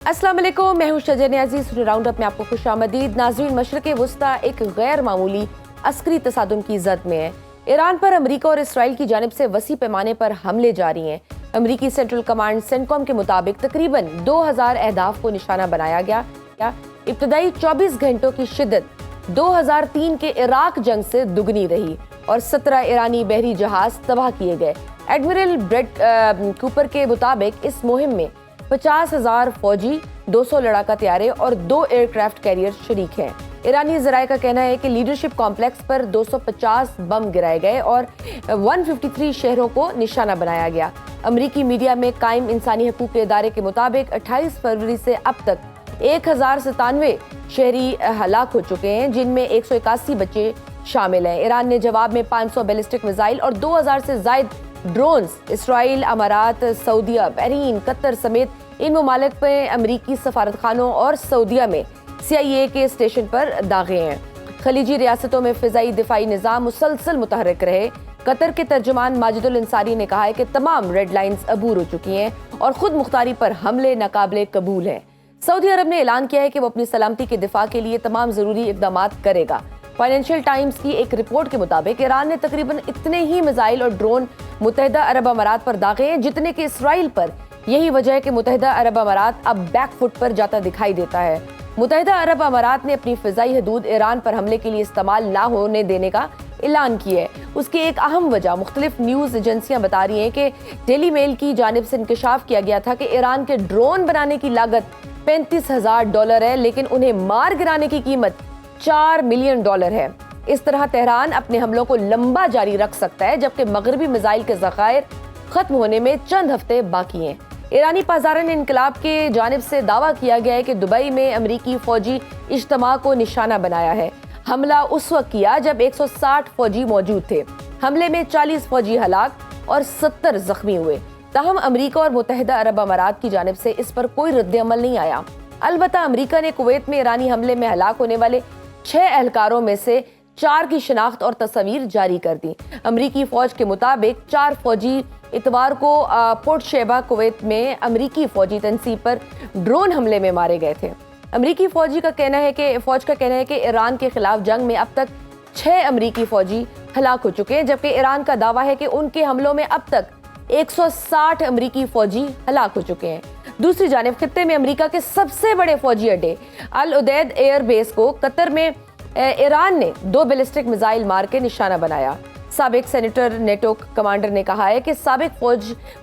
अस्सलाम वालेकुम, मैं हूं शजर न्याजी। सुनो राउंड अप में आपको खुशामदीद। नाज़रीन, मशरिक़ वस्ता एक गैर मामूली अस्करी तसादुम की जद में है। ईरान पर अमरीका और इसराइल की जानिब से वसी पैमाने पर हमले जारी हैं। अमरीकी सेंट्रल कमांड सेंटकॉम के मुताबिक तकरीबन 2000 अहदाफ को निशाना बनाया गया। इब्तदाई 24 घंटों की शिद्दत 2003 के इराक जंग से दुगनी रही और 17 ईरानी बहरी जहाज तबाह किए गए। एडमिरल ब्रेट कूपर के मुताबिक इस मुहिम में 50,000 फौजी, 200 लड़ाका तैयारे और 2 एयरक्राफ्ट कैरियर शरीक हैं। ईरानी ज़राए का कहना है कि लीडरशिप कॉम्प्लेक्स पर 250 बम गिराए गए और 153 शहरों को निशाना बनाया गया। अमरीकी मीडिया में कायम इंसानी हकूक़ के इदारे के मुताबिक 28 फरवरी से अब तक 1097 शहरी हलाक हो चुके हैं, जिनमें 181 बच्चे शामिल हैं। ईरान ने जवाब में 500 बैलिस्टिक मिसाइल और 2000 से जायद ड्रोन्स इसराइल, अमारात, सऊदीया, बहरीन, कतर समेत इन ममालिक में अमरीकी सफारतखानों और सऊदीया में CIA के स्टेशन पर दागे हैं। खलीजी रियासतों में फ़िज़ाई दिफाई निज़ाम मुसलसल मुतहर्रिक रहे। कतर के तर्जुमान माजिदुल अंसारी ने कहा है कि तमाम रेड लाइन्स अबूर हो चुकी हैं और खुद मुख्तारी पर हमले नाकाबिले कबूल हैं। सऊदी अरब ने ऐलान किया है कि वो अपनी सलामती के दिफा के लिए तमाम ज़रूरी इक़दाम करेगा। फाइनेंशियल टाइम्स की एक रिपोर्ट के मुताबिक ईरान ने तकरीबन इतने ही मिसाइल और ड्रोन मुत्तहिदा अरब अमारात पर दागे हैं जितने कि इसराइल पर। यही वजह है कि मुत्तहिदा अरब अमारात अब बैकफुट पर जाता दिखाई देता है। मुत्तहिदा अरब अमारात ने अपनी फ़िज़ाई हदूद ईरान पर हमले के लिए इस्तेमाल ना होने देने का ऐलान किया है। उसकी एक अहम वजह मुख्तलिफ न्यूज़ एजेंसियां बता रही हैं कि डेली मेल की जानिब से इंकशाफ किया गया था कि ईरान के ड्रोन बनाने की लागत $35,000 है, लेकिन उन्हें मार गिराने की कीमत $4 मिलियन है। इस तरह तेहरान अपने हमलों को लंबा जारी रख सकता है, जबकि मगरबी मिसाइल के ज़खायर खत्म होने में चंद हफ्ते बाकी हैं। ईरानी पाज़ारन इनकलाब के जानिब से दावा किया गया है कि दुबई में अमरीकी फौजी इज्तिमा को निशाना बनाया है। हमला उस वक्त किया जब 160 फौजी मौजूद थे। हमले में 40 फौजी हलाक और 70 जख्मी हुए। ताहम अमरीका और मुत्तहिदा अरब अमारात की जानिब से इस पर कोई रद्द-ए-अमल नहीं आया। अलबत्ता अमरीका ने कुवैत में ईरानी हमले में हलाक होने वाले 6 एहलकारों में से 4 की शिनाख्त और तस्वीर जारी कर दी। अमरीकी फौज के मुताबिक 4 फौजी इतवार को पोर्ट शेबा कुवैत में अमरीकी फौजी तनसीब पर ड्रोन हमले में मारे गए थे। अमरीकी फौज का कहना है कि ईरान के खिलाफ जंग में अब तक 6 अमरीकी फौजी हलाक हो चुके हैं, जबकि ईरान का दावा है कि उनके हमलों में अब तक 160 अमरीकी फौजी हलाक हो चुके हैं। दूसरी जानिब खित्ते में अमरीका के सबसे बड़े फौजी अड्डे अल उदैद एयर बेस को कतर में ईरान ने 2 बैलिस्टिक मिसाइल मार के निशाना बनाया। साबिक सेनेटर नेटो कमांडर ने कहा है कि साबिक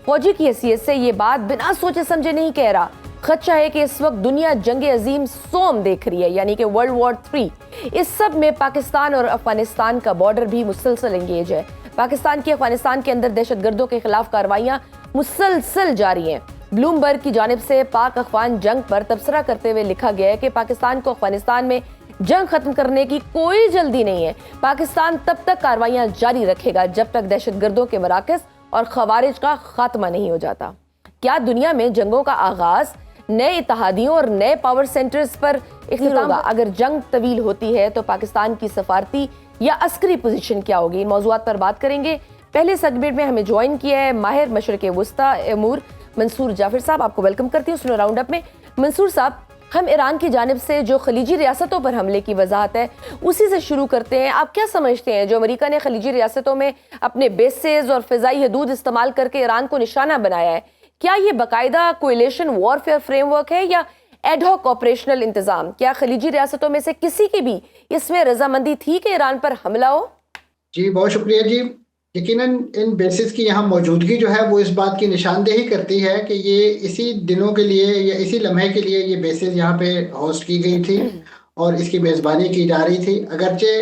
फौजी की हैसियत से ये बात बिना सोचे समझे नहीं कह रहा। खदशा है कि इस वक्त दुनिया जंग अजीम सोम देख रही है, यानी कि वर्ल्ड वॉर 3। इस सब में पाकिस्तान और अफगानिस्तान का बॉर्डर भी मुसलसल एंगेज है। पाकिस्तान की अफगानिस्तान के अंदर दहशतगर्दों के खिलाफ कार्रवाइयां मुसलसल जारी हैं। ब्लूमबर्ग की जानिब से पाक अफगान जंग पर तबसरा करते हुए लिखा गया है कि पाकिस्तान को अफगानिस्तान में जंग खत्म करने की कोई जल्दी नहीं है। पाकिस्तान तब तक कार्रवाइयां जारी रखेगा जब तक दहशतगर्दों के मराकज़ और खवारिज का खात्मा नहीं हो जाता। क्या दुनिया में जंगों का आगाज नए इत्तेहादियों और नए पावर सेंटर्स पर इख्तिताम होगा? अगर जंग तवील होती है तो पाकिस्तान की सफारती या अस्करी पोजीशन क्या होगी? इन मौज़ूआत पर बात करेंगे। पहले सेगमेंट में हमें ज्वाइन किया है माहिर मशरिक़ वस्ता अमूर मंसूर जाफिर साहब। आपको वेलकम करती हूँ सुनो राउंड अप में। मंसूर साहब, हम ईरान की जानिब से जो खलीजी रियासतों पर हमले की वजाहत है उसी से शुरू करते हैं। आप क्या समझते हैं, जो अमेरिका ने खलीजी रियासतों में अपने बेसेस और फ़िज़ाई हदूद इस्तेमाल करके ईरान को निशाना बनाया है, क्या ये बाकायदा कोएलिशन वॉरफेयर फ्रेमवर्क है या एडहॉक ऑपरेशनल इंतजाम? क्या खलीजी रियासतों में से किसी की भी इसमें रजामंदी थी कि ईरान पर हमला हो? जी बहुत शुक्रिया जी। यकीनन इन बेसिस की यहाँ मौजूदगी जो है वो इस बात की निशानदेही करती है कि ये इसी दिनों के लिए या इसी लम्हे के लिए ये बेसिस यहाँ पे होस्ट की गई थी और इसकी मेज़बानी की जा रही थी। अगरचे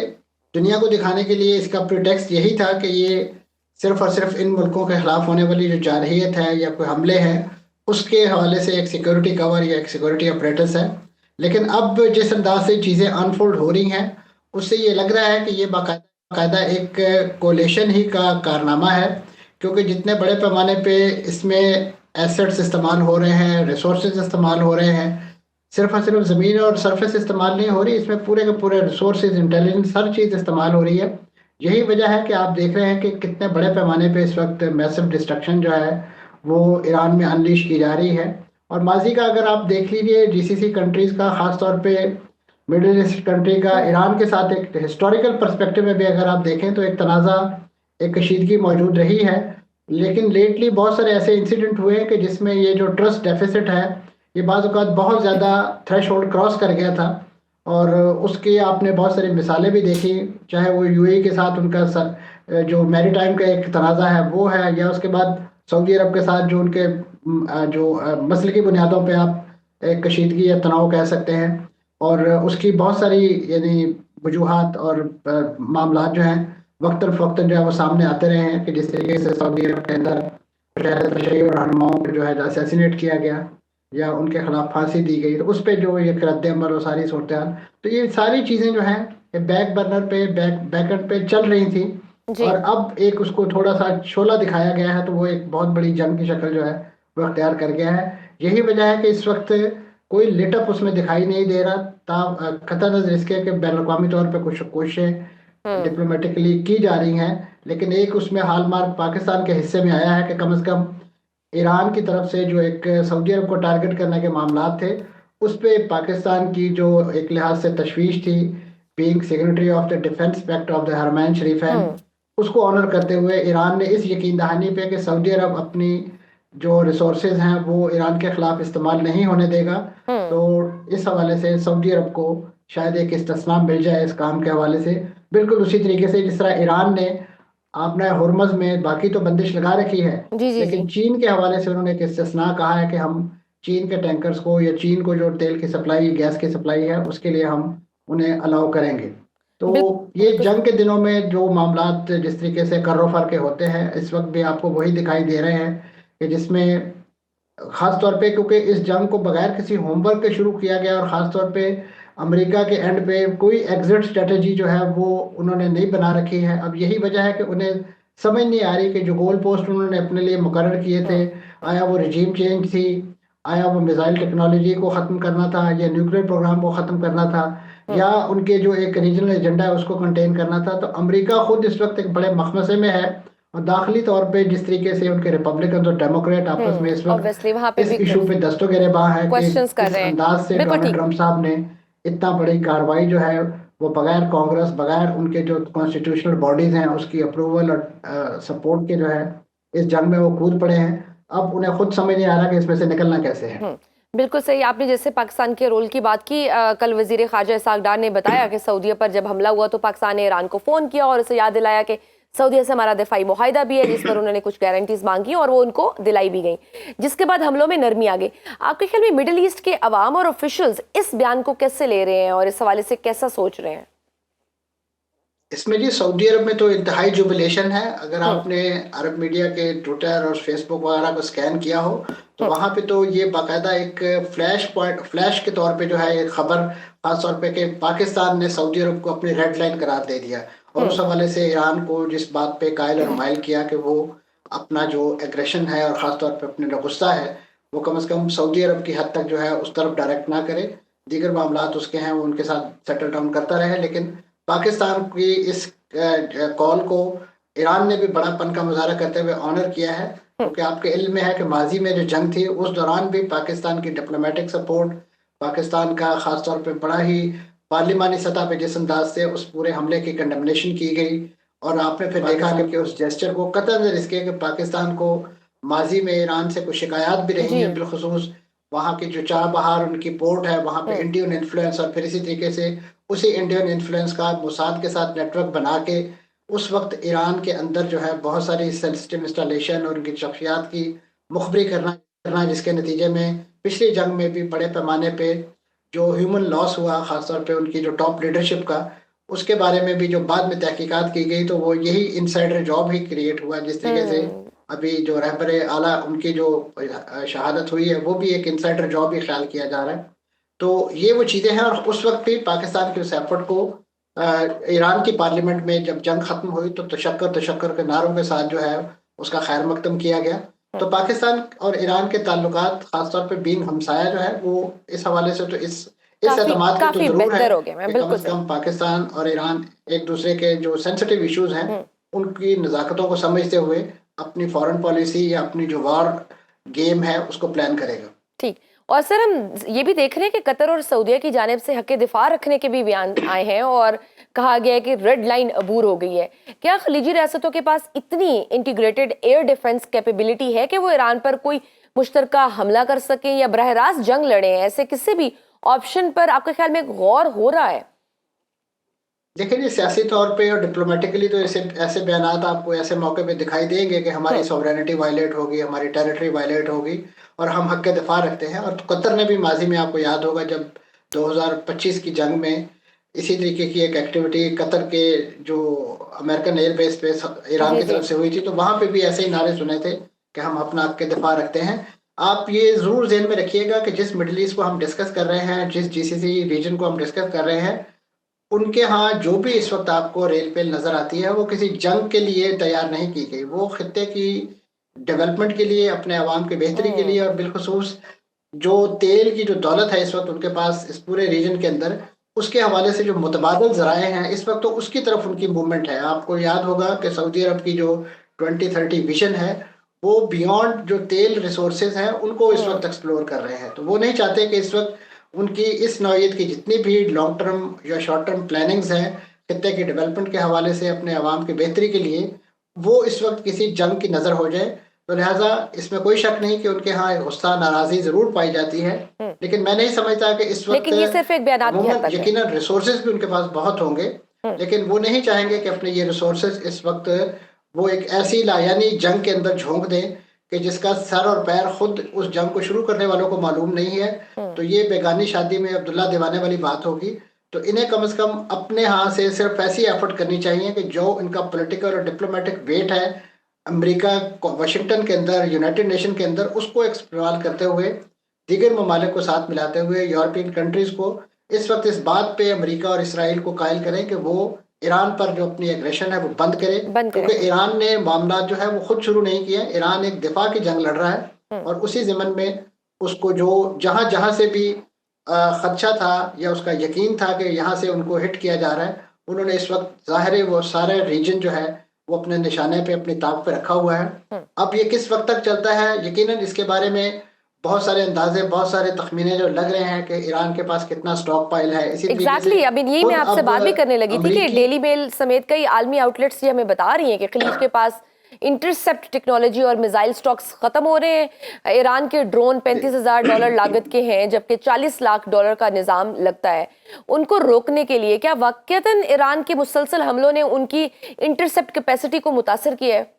दुनिया को दिखाने के लिए इसका प्रिटेक्स्ट यही था कि ये सिर्फ और सिर्फ इन मुल्कों के ख़िलाफ़ होने वाली जो जारहियत है या कोई हमले हैं उसके हवाले से एक सिक्योरिटी कवर या एक सिक्योरिटी अपरेटस है। लेकिन अब जिस अंदाज से चीज़ें अनफोल्ड हो रही हैं उससे ये लग रहा है कि ये बाकायदा एक कोलेशन ही का कारनामा है, क्योंकि जितने बड़े पैमाने पे इसमें एसेट्स इस्तेमाल हो रहे हैं, रिसोर्सेज इस्तेमाल हो रहे हैं, सिर्फ और सिर्फ ज़मीन और सरफेस इस्तेमाल नहीं हो रही, इसमें पूरे के पूरे रिसोर्सेज, इंटेलिजेंस, हर चीज़ इस्तेमाल हो रही है। यही वजह है कि आप देख रहे हैं कि कितने बड़े पैमाने पे इस वक्त मैसिव डिस्ट्रक्शन जो है वो ईरान में अनलीश की जा रही है और माजी का अगर आप देख लीजिए जीसीसी कंट्रीज का, खास तौर पे मिडिल ईस्ट कंट्री का ईरान के साथ एक हिस्टोरिकल पर्सपेक्टिव में भी अगर आप देखें तो एक तनाज़ा, एक कशीदगी मौजूद रही है। लेकिन लेटली बहुत सारे ऐसे इंसिडेंट हुए हैं कि जिसमें ये जो ट्रस्ट डेफिसिट है ये बाज़ औक़ात बहुत ज़्यादा थ्रेश होल्ड क्रॉस कर गया था। और उसकी आपने बहुत सारी मिसालें भी देखी, चाहे वो यूएई के साथ उनका जो मैरीटाइम का एक तनाज़ा है वो है, या उसके बाद सऊदी अरब के साथ जो उनके मसलकी बुनियादों पे आप एक कशीदगी या तनाव कह सकते हैं। और उसकी बहुत सारी यानी वजूहात और मामला जो हैं वक्तन जो है वो सामने आते रहे हैं कि जिस तरीके से सऊदी अरब के अंदर शहरी और रहनुमाओं को जो है असैसिनेट किया गया या उनके खिलाफ फांसी दी गई, तो उस पर जो ये रद्द अमल और सारी सूरत हाल, तो ये सारी चीज़ें जो हैं बैक बर्नर पे बैकएंड पे चल रही थी। जी। और अब एक उसको थोड़ा सा शोला दिखाया गया है, तो वो एक बहुत बड़ी जंग की शक्ल जो है वो अख्तियार कर गया है। यही वजह है कि इस वक्त कोई लिटअप उसमें दिखाई नहीं दे रहा। कतई नज़र इसके कि बैनुल-अक़वामी तौर पे कुछ कोशिशें हम्म। डिप्लोमेटिकली की जा रही हैं, लेकिन एक उसमें हॉलमार्क पाकिस्तान के हिस्से में आया है कि कम से कम ईरान की तरफ से जो एक सऊदी अरब को टारगेट करने के मामला थे, उस पे पाकिस्तान की जो एक लिहाज से तशवीश थी, being signatory of the defence pact of the Haramain Sharifain, hmm. उसको ऑनर करते हुए ईरान ने इस यकीन दहानी पे कि सऊदी अरब अपनी जो रिसोर्सेज हैं वो ईरान के खिलाफ इस्तेमाल नहीं होने देगा, हम्म। तो इस हवाले से सऊदी अरब को शायद एक इस्तिस्ना मिल जाए इस काम के हवाले से। बिल्कुल उसी तरीके से जिस तरह ईरान ने आपने हुर्मुज़ में बाकी तो बंदिश लगा रखी है, जी जी जी। लेकिन चीन के हवाले से उन्होंने एक इस्तिस्ना कहा है कि हम चीन के टैंकर्स को या चीन को जो तेल की सप्लाई, गैस की सप्लाई है, उसके लिए हम उन्हें अलाउ करेंगे। तो बिल, ये बिल्कुल। जंग के दिनों में जो मामलात जिस तरीके से कर्रो फर के होते हैं, इस वक्त भी आपको वही दिखाई दे रहे हैं कि जिसमें खास तौर पे क्योंकि इस जंग को बगैर किसी होमवर्क के शुरू किया गया, और ख़ास तौर पे अमेरिका के एंड पे कोई एग्जिट स्ट्रेटजी जो है वो उन्होंने नहीं बना रखी है। अब यही वजह है कि उन्हें समझ नहीं आ रही कि जो गोल पोस्ट उन्होंने अपने लिए मुकर्रर किए थे, हम्म। आया वो रिजीम चेंज थी, आया वो मिसाइल टेक्नोलॉजी को ख़त्म करना था या न्यूक्लियर प्रोग्राम को ख़त्म करना था, हम्म। या उनके जो एक रीजनल एजेंडा है उसको कंटेन करना था। तो अमेरिका खुद इस वक्त एक बड़े मखमसे में है, और दाखिली तौर पे जिस तरीके से उनके रिपब्लिकन और डेमोक्रेट आपस में इस वक्त ऑब्वियसली वहां पे इस भी इशू पे दस्तों गिरेबान है कि क्वेश्चंस कर किस रहे हैं। अंदाज से बिल्कुल डोनाल्ड ठीक। ट्रंप साहब ने इतना बड़ी कार्रवाई जो है वो बगैर कांग्रेस, बगैर उनके जो कॉन्स्टिट्यूशनल बॉडीज हैं उसकी अप्रूवल और सपोर्ट के जो है इस जंग में वो कूद पड़े हैं। अब उन्हें खुद समझ नहीं आ रहा कि इसमें से निकलना कैसे है। बिल्कुल सही। आपने जैसे पाकिस्तान के रोल की बात की, कल वजीर ख़ारजा इसहाक डार ने बताया कि सऊदीया पर जब हमला हुआ तो पाकिस्तान ने ईरान को फ़ोन किया और उसे याद दिलाया कि सऊदीया से हमारा दिफाई मुआहिदा भी है, जिस पर उन्होंने कुछ गारंटीज मांगी और वो उनको दिलाई भी गई, जिसके बाद हमलों में नरमी आ गई। आपके ख्याल में मिडिल ईस्ट के अवाम और ऑफिशियल्स इस बयान को कैसे ले रहे हैं और इस हवाले से कैसा सोच रहे हैं? इसमें जी सऊदी अरब में तो इंतहाई जुबिलेशन है। अगर हम्म। आपने अरब मीडिया के ट्विटर और फेसबुक वगैरह को स्कैन किया हो तो हम्म। वहां पे तो ये बाकायदा एक फ्लैश के तौर पे जो है एक खबर, खास तौर पे कि पाकिस्तान ने सऊदी अरब को अपनी रेड लाइन करार दे दिया, और उस हवाले से ईरान को जिस बात पे कायल और माइल किया कि वो अपना जो एग्रेशन है और ख़ास तौर पे अपने जो गुस्सा है वो कम से कम सऊदी अरब की हद तक जो है उस तरफ डायरेक्ट ना करे, दीगर मामलात उसके हैं वो उनके साथ सेटल डाउन करता रहे। लेकिन पाकिस्तान की इस कॉल को ईरान ने भी बड़ापन का मुजाहरा करते हुए ऑनर किया है, क्योंकि आपके इल्म में है कि माजी में जो जंग थी उस दौरान भी पाकिस्तान की डिप्लोमेटिक सपोर्ट, पाकिस्तान का ख़ास तौर पे बड़ा ही पार्लिमानी सतह पे जिस अंदाज से उस पूरे हमले की कंडेमनेशन की गई, और आपने फिर देखा कि उस जेस्चर को कतई नज़र इसके कि पाकिस्तान को माजी में ईरान से कुछ शिकायत भी रही हैं, बिलखुसूस वहाँ की जो चाबहार उनकी पोर्ट है वहाँ पे इंडियन इन्फ्लुएंस, और फिर इसी तरीके से उसी इंडियन इन्फ्लुएंस का मोसाद के साथ नेटवर्क बना के उस वक्त ईरान के अंदर जो है बहुत सारी सेंसिटिव इंस्टॉलेशन और उनकी शख्सियात की मुखबरी करना, जिसके नतीजे में पिछली जंग में भी बड़े पैमाने पे जो ह्यूमन लॉस हुआ, खासतौर पे उनकी जो टॉप लीडरशिप का, उसके बारे में भी जो बाद में तहकीकात की गई तो वो यही इनसाइडर जॉब ही क्रिएट हुआ। जिस तरीके से अभी जो रहबर आला उनकी जो शहादत हुई है वो भी एक इनसाइडर जॉब ही ख्याल किया जा रहा है। तो ये वो चीज़ें हैं, और उस वक्त भी पाकिस्तान के उस एफर्ट को ईरान की पार्लियामेंट में जब जंग खत्म हुई तो तशक्कर के नारों के साथ जो है उसका खैर मकदम किया गया। तो पाकिस्तान और ईरान के ताल्लुकात खासतौर पे बीइंग हमसाया जो है वो इस हवाले से तो इस एतमाद की तो काफी जरूर है बेहतर हो गया। मैं कि कम बिल्कुल से कम पाकिस्तान और ईरान एक दूसरे के जो सेंसिटिव इश्यूज हैं उनकी नज़ाकतों को समझते हुए अपनी फॉरेन पॉलिसी या अपनी जो वार गेम है उसको प्लान करेगा। ठीक। और सर हम ये भी देख रहे हैं कि कतर और सऊदीया की जानिब से हक दिफा रखने के भी बयान आए हैं और कहा गया है कि रेड लाइन अबूर हो गई है। क्या खलीजी रियासतों के पास इतनी इंटीग्रेटेड एयर डिफेंस कैपेबिलिटी है कि वो ईरान पर कोई मुश्तरका हमला कर सकें या बरह रास्त जंग लड़ें? ऐसे किसी भी ऑप्शन पर आपके ख्याल में गौर हो रहा है? देखिए जी, सियासी तौर पे और डिप्लोमेटिकली तो ऐसे ऐसे बयानात आपको ऐसे मौके पे दिखाई देंगे कि हमारी सॉवरेनिटी वायलेट होगी, हमारी टेरिटरी वायलेट होगी और हम हक दिफा रखते हैं। और तो कतर ने भी माजी में, आपको याद होगा, जब 2025 की जंग में इसी तरीके की एक एक्टिविटी कतर के जो अमेरिकन एयरबेस पे ईरान जी की जी। तरफ से हुई थी, तो वहां पे भी ऐसे ही नारे सुने थे कि हम अपना हक दिफा रखते हैं। आप ये जरूर ज़हन में रखिएगा कि जिस मिडल ईस्ट को हम डिस्कस कर रहे हैं, जिस जीसीसी रीजन को हम डिस्कस कर रहे हैं, उनके यहाँ जो भी इस वक्त आपको रेल पेल नजर आती है, वो किसी जंग के लिए तैयार नहीं की गई। वो खित्ते की डेवलपमेंट के लिए, अपने आवाम की बेहतरी के लिए, और बिलखसूस जो तेल की जो दौलत है इस वक्त उनके पास इस पूरे रीजन के अंदर, उसके हवाले से जो मुतबादल जराए हैं इस वक्त, तो उसकी तरफ उनकी मूवमेंट है। आपको याद होगा कि सऊदी अरब की जो 2030 विजन है, वो बियॉन्ड जो तेल रिसोर्सेज हैं उनको इस वक्त एक्सप्लोर कर रहे हैं। तो वो नहीं चाहते कि इस वक्त उनकी इस नौयत की जितनी भी लॉन्ग टर्म या शॉर्ट टर्म प्लानिंग्स हैं खत्ते की डेवलपमेंट के हवाले से अपने आवाम की बेहतरी के लिए, वो इस वक्त किसी जंग की नज़र हो जाए। तो लिहाजा इसमें कोई शक नहीं कि उनके यहाँ गुस्सा नाराज़ी ज़रूर पाई जाती है, लेकिन मैं नहीं समझता कि इस वक्त, लेकिन ये सिर्फ एक बयानात की हद अमूमन तक है। यकीनन रिसोर्सेज भी उनके पास बहुत होंगे, लेकिन वो नहीं चाहेंगे कि अपने ये रिसोर्सेज इस वक्त वो एक ऐसी लायानी जंग के अंदर झोंक दें कि जिसका सर और पैर खुद उस जंग को शुरू करने वालों को मालूम नहीं है। तो ये बेगानी शादी में अब्दुल्ला दीवाने वाली बात होगी। तो इन्हें कम से कम अपने यहाँ से सिर्फ ऐसी एफर्ट करनी चाहिए कि जो इनका पॉलिटिकल और डिप्लोमेटिक वेट है अमेरिका, वाशिंगटन के अंदर, यूनाइटेड नेशन के अंदर, उसको इस्तेमाल करते हुए, दीगर ममालिक को साथ मिलाते हुए, यूरोपियन कंट्रीज को इस वक्त इस बात पे अमेरिका और इसराइल को कायल करें कि वो ईरान पर जो अपनी एग्रेशन है वो बंद करे। बंद क्योंकि करें। ईरान ने मामला जो है वो खुद शुरू नहीं किया है। ईरान एक दिफा की जंग लड़ रहा है और उसी ज़मन में उसको जो जहां जहां से भी खदशा था या उसका यकीन था कि यहाँ से उनको हिट किया जा रहा है, उन्होंने इस वक्त ज़ाहिर है वो सारे रीजन जो है वो अपने निशाने पे, अपनी ताक पे रखा हुआ है। अब ये किस वक्त तक चलता है, यकीनन इसके बारे में बहुत सारे अंदाजे, बहुत सारे तखमीने जो लग रहे हैं कि ईरान के पास कितना स्टॉक पाइल है। इसी तरीके से एग्जैक्टली। अब यही मैं खुद आपसे अब बात भी करने लगी थी कि अमरीकी, डेली मेल समेत कई आलमी आउटलेट्स ये हमें बता रही हैं कि खलीज के पास इंटरसेप्ट टेक्नोलॉजी और मिसाइल स्टॉक्स खत्म हो रहे हैं। ईरान के ड्रोन $35,000 लागत के हैं, जबकि $40 लाख का निजाम लगता है। उनको रोकने के लिए क्या वाकईतन ईरान के मुसलसल हमलों ने उनकी इंटरसेप्ट कैपेसिटी को मुतासर किया है?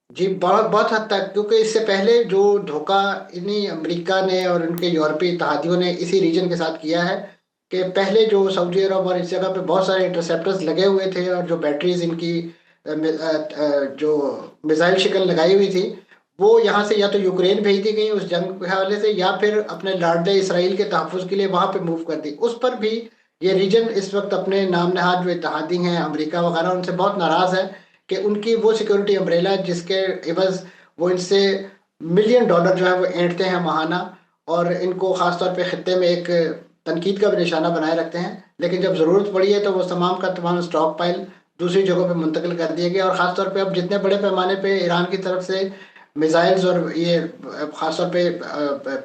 जी, बहुत बहुत हद तक, क्योंकि इससे पहले जो धोखा इन्हीं अमेरिका ने और उनके यूरोपीय इत्तेहादियों ने इसी रीजन के साथ किया है कि पहले जो सऊदी अरब और इस जगह पे बहुत सारे इंटरसेप्टर्स लगे हुए थे और जो बैटरीज इनकी जो मिसाइल शिकन लगाई हुई थी, वो यहाँ से या तो यूक्रेन भेज दी गई उस जंग के हवाले से, या फिर अपने लाडले इसराइल के तहफ़्फ़ुज़ के लिए वहाँ पे मूव कर दी। उस पर भी ये रीजन इस वक्त अपने नाम नहाद जो इत्तेहादी हैं, अमेरिका वगैरह, उनसे बहुत नाराज़ है कि उनकी वो सिक्योरिटी अम्ब्रेला जिसके एवज वो इनसे मिलियन डॉलर जो है वो ऐंठते हैं माहाना, और इनको ख़ासतौर पे ख़ित्ते में एक तनकीद का भी निशाना बनाए रखते हैं। लेकिन जब ज़रूरत पड़ी है तो वो तमाम का तमाम स्टॉक पाइल दूसरी जगहों पे मुंतकिल कर दिए गए। और ख़ासतौर पे अब जितने बड़े पैमाने पे ईरान की तरफ से मिसाइल्स और ये ख़ासतौर पे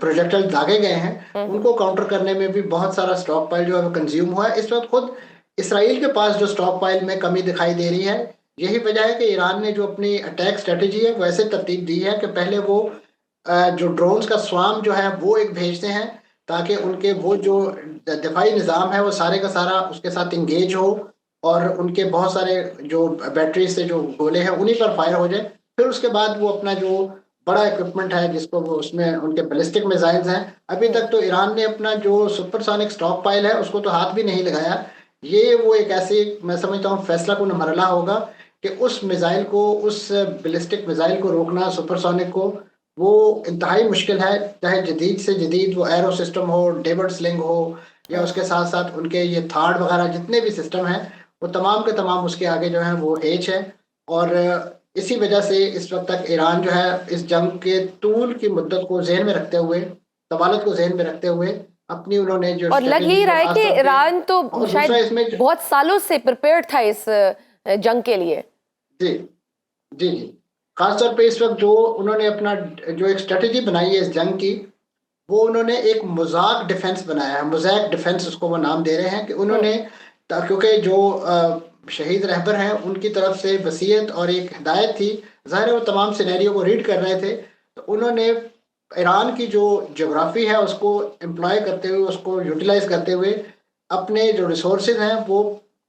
प्रोजेक्टाइल दागे गए हैं, उनको काउंटर करने में भी बहुत सारा स्टॉक पाइल जो है वो कंज्यूम हुआ है। इस वक्त खुद इसराइल के पास जो स्टॉक पाइल में कमी दिखाई दे रही है, यही वजह है कि ईरान ने जो अपनी अटैक स्ट्रेटेजी है वैसे तरतीब दी है कि पहले वो जो ड्रोन्स का स्वाम जो है वो एक भेजते हैं, ताकि उनके वो जो दिफाई निज़ाम है वो सारे का सारा उसके साथ इंगेज हो और उनके बहुत सारे जो बैटरी से जो गोले हैं उन्हीं पर फायर हो जाए। फिर उसके बाद वो अपना जो बड़ा इक्विपमेंट है जिसको वो उसमें उनके बैलिस्टिक मिसाइल्स हैं, अभी तक तो ईरान ने अपना जो सुपरसोनिक स्टॉक पाइल है उसको तो हाथ भी नहीं लगाया। ये वो एक ऐसे, मैं समझता हूँ, फैसला कुन मरला होगा कि उस मिसाइल को, उस बैलिस्टिक मिसाइल को रोकना, सुपरसोनिक को, वो इंतहाई मुश्किल है। चाहे जदीद से जदीद वो एरो सिस्टम हो, डेविड स्लिंग हो, या उसके साथ साथ उनके ये थार्ड वगैरह जितने भी सिस्टम हैं, वो तमाम के तमाम उसके आगे जो है वो एज है। और इसी वजह से इस वक्त तक ईरान जो है इस जंग के तूल की मुद्दत को जहन में रखते हुए, तवालत को जहन में रखते हुए, अपनी उन्होंने जो और लग यही रहा है कि ईरान तो शायद इसमें बहुत सालों से प्रिपेयर्ड था इस जंग के लिए। जी जी जी, खासतौर पे इस वक्त जो उन्होंने अपना जो एक स्ट्रेटेजी बनाई है इस जंग की, वो उन्होंने एक मोज़ाक डिफेंस बनाया है, मोज़ैक डिफेंस उसको वो नाम दे रहे हैं कि उन्होंने क्योंकि जो शहीद रहबर हैं उनकी तरफ से वसीयत और एक हिदायत थी, ज़ाहिर है वो तमाम सिनेरियो को रीड कर रहे थे, तो उन्होंने ईरान की जो जोग्राफी है उसको एम्प्लॉय करते हुए, उसको यूटिलाइज करते हुए अपने जो रिसोर्सेज हैं वो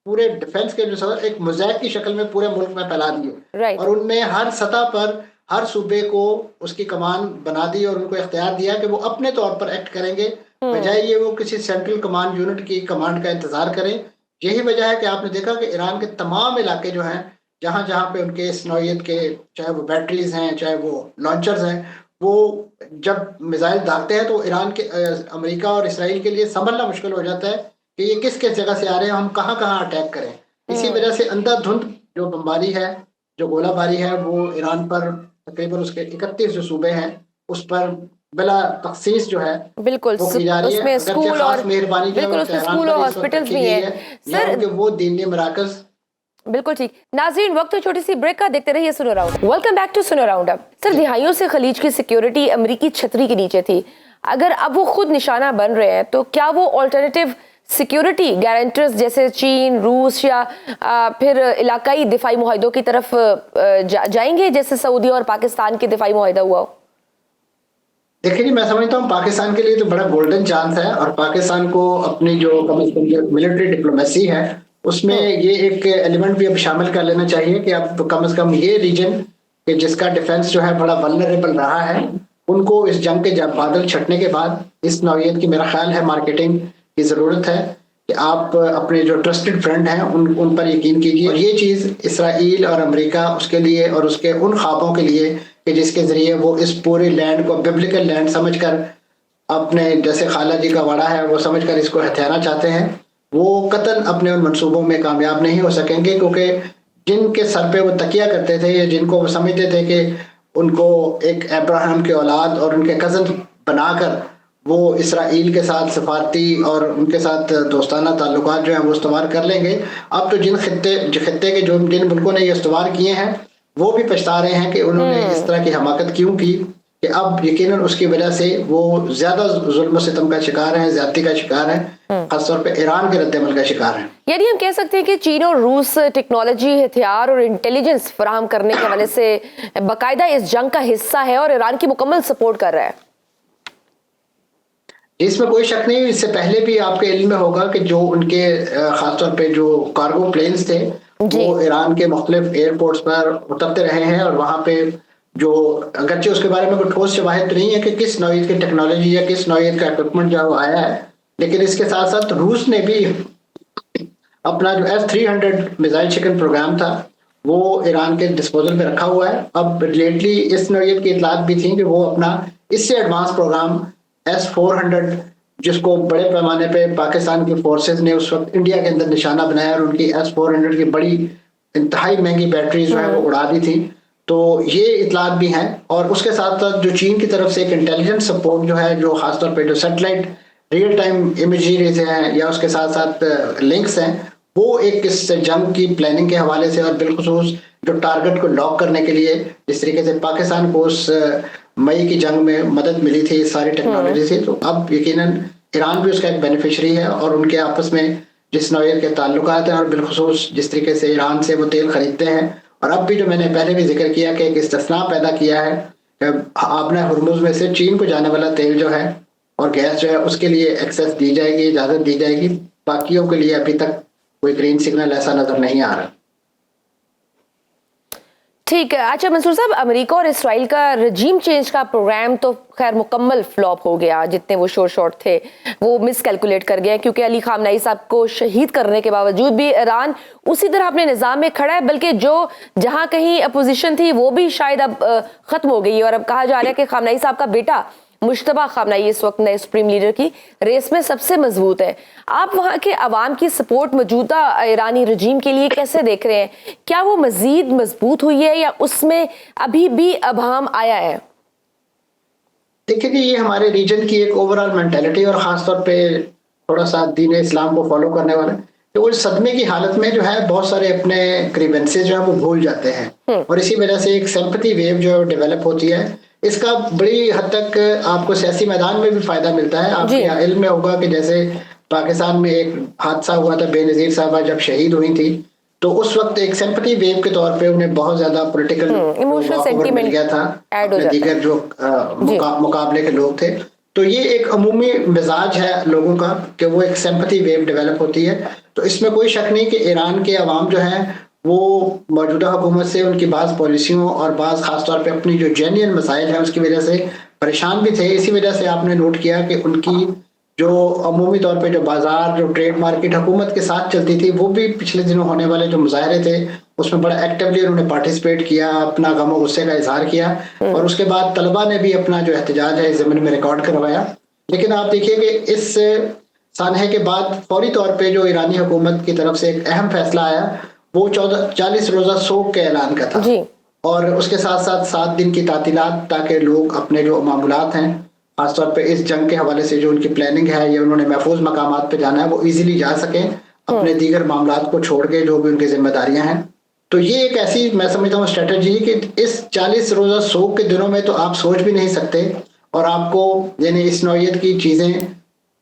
पूरे डिफेंस के रिसोर्स एक मोज़ैक की शक्ल में पूरे मुल्क में फैला दिए राइट। और उनमें हर सतह पर हर सूबे को उसकी कमान बना दी और उनको इख्तियार दिया कि वो अपने तौर पर एक्ट करेंगे, बजाय ये वो किसी सेंट्रल कमांड यूनिट की कमांड का इंतजार करें। यही वजह है कि आपने देखा कि ईरान के तमाम इलाके जो हैं, जहाँ जहाँ पे उनके इस नौइयत के, चाहे वो बैटरीज हैं चाहे वो लॉन्चर्स हैं, वो जब मिसाइल दागते हैं तो ईरान के अमेरिका और इसराइल के लिए संभलना मुश्किल हो जाता है कि ये किस किस जगह से आ रहे हैं, हम कहाँ कहाँ अटैक करें। इसी वजह से अंधाधुंध जो बमबारी है, जो गोलाबारी है, वो ईरान पर तकरीबन उसके 31 जो सूबे हैं उस पर बिला तखसीस जो है बिल्कुल वो की जा रही है। उसमें अगरचे स्कूल और खास मेहरबानी जो बिल्कुल है उसमें तेहरान स्कूल पर और इस वक्त हॉस्पिटल्स की भी गई हैं है, या सर। उनके वो दीनी मराकज। बिल्कुल ठीक। नाज़रीन, वक्त तो छोटी सी ब्रेक का, देखते रहिए Suno round. Welcome back to Suno round up. Sir, दिहाइयों से खलीज की सिक्योरिटी अमेरिकी छतरी के नीचे थी, अगर अब वो खुद निशाना बन रहे हैं तो क्या वो ऑल्टरनेटिव सिक्योरिटी गारंटर्स जैसे चीन, रूस या फिर इलाकाई दिफाई मुआहिदों की तरफ जाएंगे जैसे सऊदी और पाकिस्तान के दिफाई मुआहिदा हुआ? देखिए जी, मैं समझता हूँ पाकिस्तान के लिए तो बड़ा गोल्डन चांस है और पाकिस्तान को अपनी जो कम से कम जो मिलिट्री डिप्लोमेसी है उसमें ये एक एलिमेंट भी अब शामिल कर लेना चाहिए कि अब कम से कम ये रीजन कि जिसका डिफेंस जो है बड़ा वल्नरेबल रहा है, उनको इस जंग के जब बादल छटने के बाद इस नौइयत की मेरा ख्याल है मार्केटिंग की ज़रूरत है कि आप अपने जो ट्रस्टेड फ्रेंड हैं उन पर यकीन कीजिए। और ये चीज़ इसराइल और अमेरिका उसके लिए और उसके उन ख्वाबों के लिए कि जिसके ज़रिए वो इस पूरे लैंड को बिब्लिकल लैंड समझकर अपने जैसे खाला जी का वाड़ा है वो समझकर इसको हथियाना चाहते हैं, वो कतन अपने उन मंसूबों में कामयाब नहीं हो सकेंगे। क्योंकि जिनके सर पे वो तकिया करते थे या जिनको वो समझते थे कि उनको एक अब्राहम के औलाद और उनके कज़न बनाकर वो इसराइल के साथ सफारती और उनके साथ दोस्ताना ताल्लुकात जो हैं वो इस्तेमाल कर लेंगे, अब तो जिन खित्ते के जिन मुल्कों ने ये इस्तेमाल किए हैं वो भी पछता रहे हैं कि उन्होंने इस तरह की हमाकत क्यों की, कि अब यकीनन उसकी वजह से वो ज्यादा जुल्म सितम का शिकार हैं, ज्यादती का शिकार हैं, खासतौर पे ईरान के रद्द-ए-अमल का शिकार हैं। यानी हम कह सकते हैं कि चीन और रूस टेक्नोलॉजी, हथियार और इंटेलिजेंस फराहम करने के हवाले से बाकायदा इस जंग का हिस्सा है और ईरान की मुकम्मल सपोर्ट कर रहा है। इसमें कोई शक नहीं। इससे पहले भी आपके इल्म में होगा कि जो उनके खासतौर पे जो कार्गो प्लेन्स थे वो ईरान के मुख्तलिफ एयरपोर्ट्स पर उतरते रहे हैं और वहाँ पे जो अगरचे उसके बारे में कोई ठोस शवाहिद तो नहीं है कि किस नौइयत की टेक्नोलॉजी या किस नौइयत का इक्विपमेंट जो आया है, लेकिन इसके साथ साथ रूस ने भी अपना जो S-300 मिसाइल शिकन प्रोग्राम था वो ईरान के डिस्पोजल में रखा हुआ है। अब लेटली इस नौइयत की इतलात भी थी कि वो अपना इससे एडवांस प्रोग्राम S-400 जिसको बड़े पैमाने पे पाकिस्तान की फोर्सेस ने उस वक्त इंडिया के अंदर निशाना बनाया और उनकी S-400 की बड़ी इंतहाई महंगी बैटरीज जो है वो उड़ा दी थी, तो ये इतलात भी हैं। और उसके साथ साथ जो चीन की तरफ से एक इंटेलिजेंस सपोर्ट जो है, जो खासतौर पे जो सैटेलाइट रियल टाइम इमेजरी से हैं या उसके साथ साथ लिंक्स हैं, वो एक इस जंग की प्लानिंग के हवाले से और बिलखुसूस जो टारगेट को लॉक करने के लिए जिस तरीके से पाकिस्तान को उस मई की जंग में मदद मिली थी सारी टेक्नोलॉजी से, तो अब यकीनन ईरान भी उसका एक बेनिफिशरी है और उनके आपस में जिस नौइयत के ताल्लुकात हैं और बिलखुसूस जिस तरीके से ईरान से वो तेल खरीदते हैं, और अब भी जो मैंने पहले भी जिक्र किया कि एक इस्तिस्ना पैदा किया है कि आपने हुर्मुज में से चीन को जाने वाला तेल जो है और गैस जो है उसके लिए एक्सेस दी जाएगी, इजाज़त दी जाएगी, बाकियों के लिए अभी तक कोई ग्रीन सिग्नल ऐसा नजर नहीं आ रहा। ठीक है। अच्छा मंसूर साहब, अमेरिका और इसराइल का रजीम चेंज का प्रोग्राम तो खैर मुकम्मल फ्लॉप हो गया, जितने वो शॉट थे वो मिस कैलकुलेट कर गए क्योंकि अली खामनाई साहब को शहीद करने के बावजूद भी ईरान उसी तरह अपने निज़ाम में खड़ा है, बल्कि जो जहां कहीं अपोजिशन थी वो भी शायद अब खत्म हो गई और अब कहा जा रहा है कि खामनाई साहब का बेटा मुश्तबा खामनाई इस वक्त नए सुप्रीम लीडर की रेस में सबसे मजबूत है। आप वहां के अवाम की सपोर्ट मौजूदा ईरानी रजीम के लिए कैसे देख रहे हैं? क्या वो मजीद मजबूत हुई है या उसमें अभी भी अभाम आया है? देखिए, ये हमारे रीजन की एक ओवरऑल मेंटालिटी और खासतौर पे थोड़ा सा दीन इस्लाम को फॉलो करने वाले तो वो सदमे की हालत में जो है बहुत सारे अपने ग्रीवेंसेस जो है वो भूल जाते हैं और इसी वजह से एक सिंपैथी वेव जो डेवलप होती है इसका बड़ी हद तक आपको सियासी मैदान में भी फायदा मिलता है। आपके यहाँ इल्म में होगा कि जैसे पाकिस्तान में एक हादसा हुआ था, बेनजीर साहबा जब शहीद हुई थी, तो उस वक्त एक सिंपैथी वेव के तौर पे उन्हें बहुत ज्यादा पॉलिटिकल इमोशनल सेंटीमेंट मिल गया था अपने दीगर जो मुकाबले के लोग थे। तो ये एक अमूमी मिजाज है लोगों का कि वो एक सिंपैथी वेव डेवलप होती है। तो इसमें कोई शक नहीं कि ईरान के अवाम जो है वो मौजूदा हुकूमत से उनकी बाज़ पॉलिसियों और बाज़ खासतौर पे अपनी जो जेन्युइन मसाइल हैं उसकी वजह से परेशान भी थे। इसी वजह से आपने नोट किया कि उनकी जो अमूमी तौर पे जो बाजार, जो ट्रेड मार्केट हुकूमत के साथ चलती थी, वो भी पिछले दिनों होने वाले जो मुजाहरे थे उसमें बड़ा एक्टिवली उन्होंने पार्टिसिपेट किया, अपना गम और गुस्से का इजहार किया, और उसके बाद तलबा ने भी अपना जो एहतजाज है इस ज़मीन में रिकॉर्ड करवाया। लेकिन आप देखिए कि इस सानहे के बाद फौरी तौर पे जो ईरानी हुकूमत की तरफ से एक अहम फैसला आया, वो 40 रोज़ा सोग के ऐलान का था, और उसके साथ साथ 7 दिन की तातीलात, ताकि लोग अपने जो मामूलात हैं खासतौर पे इस जंग के हवाले से जो उनकी प्लानिंग है या उन्होंने महफूज मकामात पे जाना है वो इजीली जा सकें अपने दीगर मामलात को छोड़ के, जो भी उनकी जिम्मेदारियां हैं। तो ये एक ऐसी मैं समझता हूँ स्ट्रेटजी कि इस 40 रोज़ा सोग के दिनों में तो आप सोच भी नहीं सकते, और आपको यानी इस नौयत की चीज़ें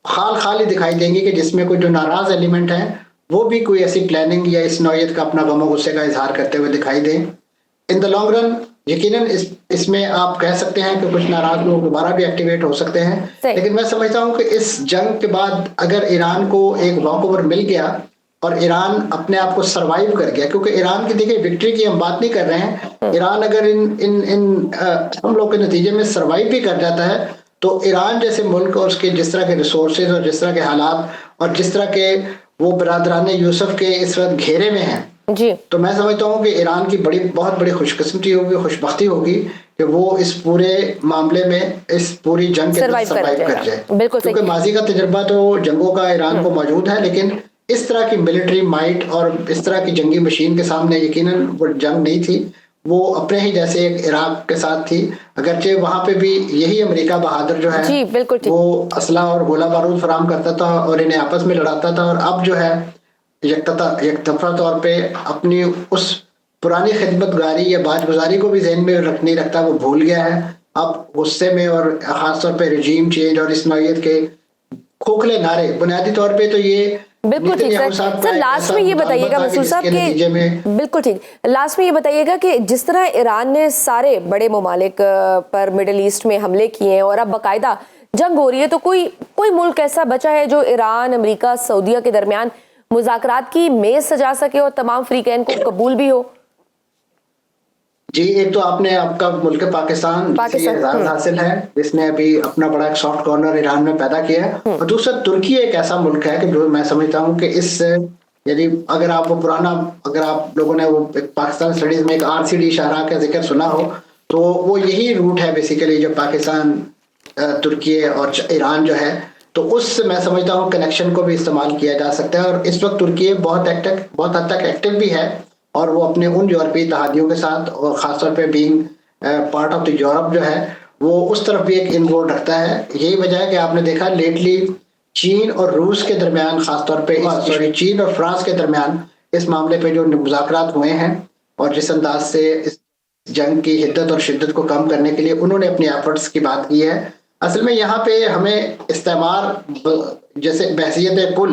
खाली दिखाई देंगी कि जिसमें कोई जो नाराज एलिमेंट है वो भी कोई ऐसी प्लानिंग या इस नौयत का अपना गम और गुस्से का इजहार करते हुए दिखाई दें। इन द लॉन्ग रन यकीनन इसमें आप कह सकते हैं कि कुछ नाराज लोग दोबारा भी एक्टिवेट हो सकते हैं, लेकिन मैं समझता हूं कि इस जंग के बाद अगर ईरान को एक वॉकओवर मिल गया और ईरान अपने आप को सरवाइव कर गया, क्योंकि ईरान की देखिए विक्ट्री की हम बात नहीं कर रहे हैं, ईरान अगर इन हम लोग के नतीजे में सरवाइव भी कर जाता है तो ईरान जैसे मुल्क और उसके जिस तरह के रिसोर्सेज और जिस तरह के हालात और जिस तरह के वो बरादरान यूसुफ के इस वक्त घेरे में हैं जी, तो मैं समझता हूँ कि ईरान की बहुत बड़ी खुशकिस्मती होगी, खुशबख्ती होगी कि वो इस पूरे मामले में इस पूरी जंग के अंदर सर्वाइव कर जाए। बिल्कुल, क्योंकि माजी का तजुर्बा तो जंगों का ईरान को मौजूद है, लेकिन इस तरह की मिलिट्री माइट और इस तरह की जंगी मशीन के सामने यकीनन वो जंग नहीं थी। वो अपने ही जैसे एक इराक के साथ थी, अगरचे वहां पे भी यही अमेरिका बहादुर जो है जी, बिल्कुल वो असला और गोला बारूद फराम करता था और इन्हें आपस में लड़ाता था, और अब जो है यकतफा तौर पे अपनी उस पुरानी खिदमतगारी या बाजगुजारी को भी ज़हन में नहीं रखता, वो भूल गया है। अब गुस्से में और खासतौर पे रिजीम चेंज और इस नौयत के खोखले नारे, बुनियादी तौर पे तो ये बिल्कुल ठीक सर लास्ट में ये बताइएगा मसूद साहब कि बिल्कुल ठीक, लास्ट में ये बताइएगा कि जिस तरह ईरान ने सारे बड़े ममालिक पर मिडिल ईस्ट में हमले किए हैं और अब बाकायदा जंग हो रही है, तो कोई मुल्क ऐसा बचा है जो ईरान, अमेरिका, सऊदीया के दरमियान मुज़ाकरात की मेज सजा सके और तमाम फ्रीकैन को कबूल भी हो? जी, एक तो आपने आपका मुल्क पाकिस्तान हासिल है जिसने अभी अपना बड़ा एक सॉफ्ट कॉर्नर ईरान में पैदा किया है, और दूसरा तुर्की एक ऐसा मुल्क है कि जो मैं समझता हूँ कि इस यदि अगर आप लोगों ने वो पाकिस्तान स्टडीज में एक RCD शाहराह का जिक्र सुना हो, तो वो यही रूट है बेसिकली जो पाकिस्तान, तुर्की और ईरान जो है, तो उससे मैं समझता हूँ कनेक्शन को भी इस्तेमाल किया जा सकता है। और इस वक्त तुर्की बहुत हद तक एक्टिव भी है, और वो अपने उन यूरोपीय इत्तेहादियों के साथ और खासतौर पे being part of the Europe जो है वो उस तरफ भी एक इनरोड रखता है। यही वजह है कि आपने देखा लेटली चीन और रूस के दरमियान, खासतौर पे चीन और फ्रांस के दरमियान इस मामले पे जो मुज़ाकरात हुए हैं, और जिस अंदाज से इस जंग की हिद्दत और शिद्दत को कम करने के लिए उन्होंने अपनी एफर्ट्स की बात की है। असल में यहाँ पे हमें इस्तेमार जैसे बहसियत कुल,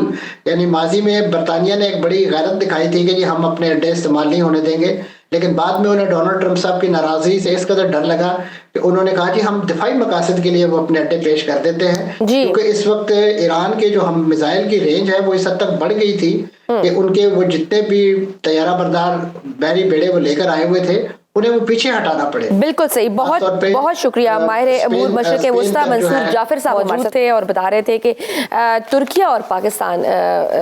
यानी माजी में बरतानिया ने एक बड़ी गैरत दिखाई थी कि जी हम अपने अड्डे इस्तेमाल नहीं होने देंगे, लेकिन बाद में उन्हें डोनाल्ड ट्रंप साहब की नाराजगी से इस कदर डर लगा कि उन्होंने कहा कि हम दिफाई मकासद के लिए वो अपने अड्डे पेश कर देते हैं, क्योंकि इस वक्त ईरान के जो हम मिसाइल की रेंज है वो इस हद तक बढ़ गई थी कि उनके वो जितने भी तैयारा बरदार बहरी बेड़े वो लेकर आए हुए थे उन्हें वो पीछे हटाना पड़े। बिल्कुल सही, बहुत शुक्रिया। माहिर अमूर मशरिक वस्ता मंसूर जाफिर साहब मौजूद थे और बता रहे थे कि तुर्की और पाकिस्तान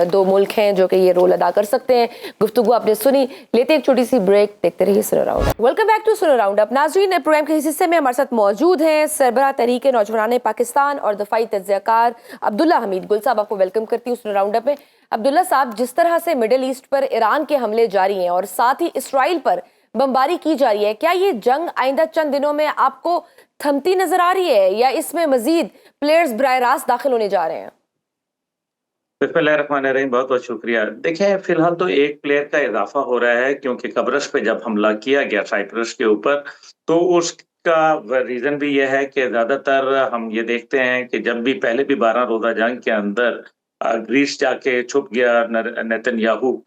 दो मुल्क हैं जो कि ये रोल अदा कर सकते हैं। गुफ्तगू आपने सुनी, लेते एक छोटी सी ब्रेक, देखते रहिए Suno round up. Welcome back to Suno round up. नाज़रीन, प्रोग्राम के इस हिस्से में हमारे साथ मौजूद हैं सरबराह तहरीक नौजवान पाकिस्तान और दफाई तज्ज़ियाकार अब्दुल्ला हमीद गुल साहब। आपको वेलकम करती हूँ सुनो राउंड अप में। अब्दुल्ला साहब, जिस तरह से मिडिल ईस्ट पर ईरान के हमले जारी हैं और साथ ही इसराइल पर बमबारी की जा रही है, क्या ये जंग आइंदा चंद दिनों में आपको थमती नजर आ रही है या इसमें मजीद प्लेयर्स बराह रास्त दाखिल होने जा रहे हैं? बिस्मिल्लाहिर्रहमानिर्रहीम, बहुत बहुत शुक्रिया। देखें, फिलहाल तो एक प्लेयर का इजाफा हो रहा है क्योंकि कब्रस पे जब हमला किया गया साइप्रस के ऊपर, तो उस उसका रीजन भी यह है कि ज्यादातर हम ये देखते हैं कि जब भी पहले भी 12 रोजा जंग के अंदर ग्रीस जाके छुप गया नेतन्याहू,